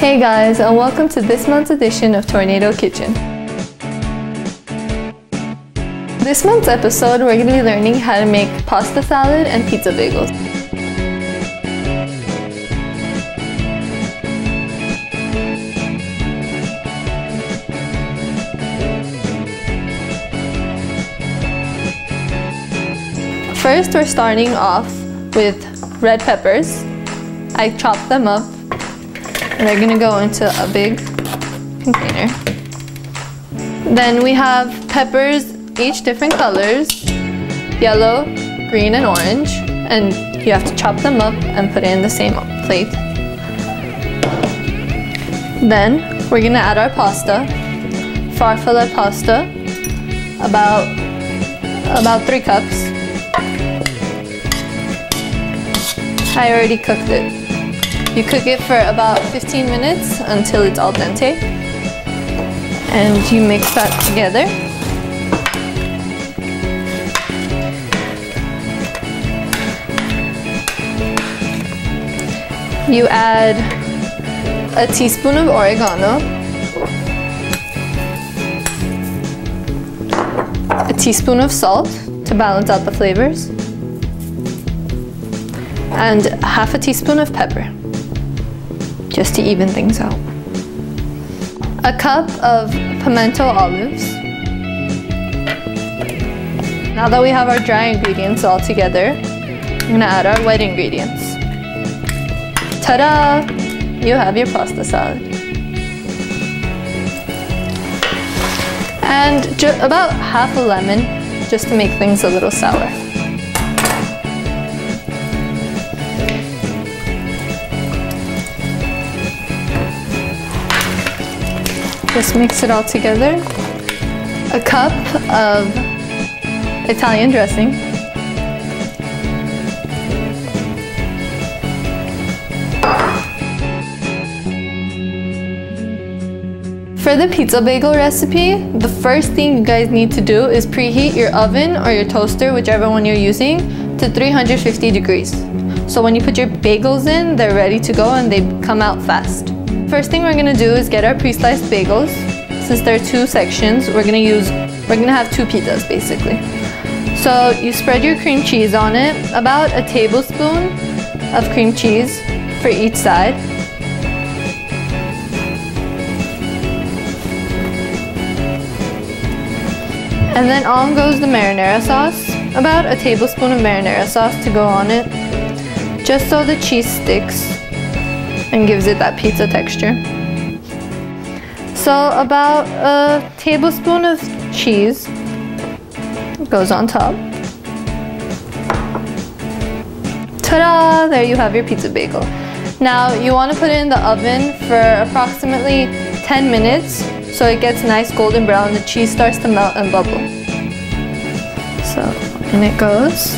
Hey guys, and welcome to this month's edition of Tornado Kitchen. This month's episode, we're going to be learning how to make pasta salad and pizza bagels. First, we're starting off with red peppers. I chopped them up and they're gonna go into a big container. Then we have peppers, each different colors, yellow, green, and orange, and you have to chop them up and put it in the same plate. Then we're gonna add our pasta, farfalle pasta, about 3 cups. I already cooked it. You cook it for about 15 minutes until it's al dente. And you mix that together. You add a teaspoon of oregano, a teaspoon of salt to balance out the flavors, and half a teaspoon of pepper, just to even things out. A cup of pimento olives. Now that we have our dry ingredients all together, I'm gonna add our wet ingredients. Ta-da! You have your pasta salad. And about half a lemon, just to make things a little sour. Just mix it all together. A cup of Italian dressing. For the pizza bagel recipe, the first thing you guys need to do is preheat your oven or your toaster, whichever one you're using, to 350 degrees. So when you put your bagels in, they're ready to go and they come out fast. First thing we're gonna do is get our pre-sliced bagels. Since there are 2 sections, we're gonna have 2 pizzas basically. So you spread your cream cheese on it, about a tablespoon of cream cheese for each side. And then on goes the marinara sauce, about a tablespoon of marinara sauce to go on it, just so the cheese sticks and gives it that pizza texture. So about a tablespoon of cheese goes on top. Ta-da! There you have your pizza bagel. Now you want to put it in the oven for approximately 10 minutes so it gets nice golden brown, the cheese starts to melt and bubble. So in it goes.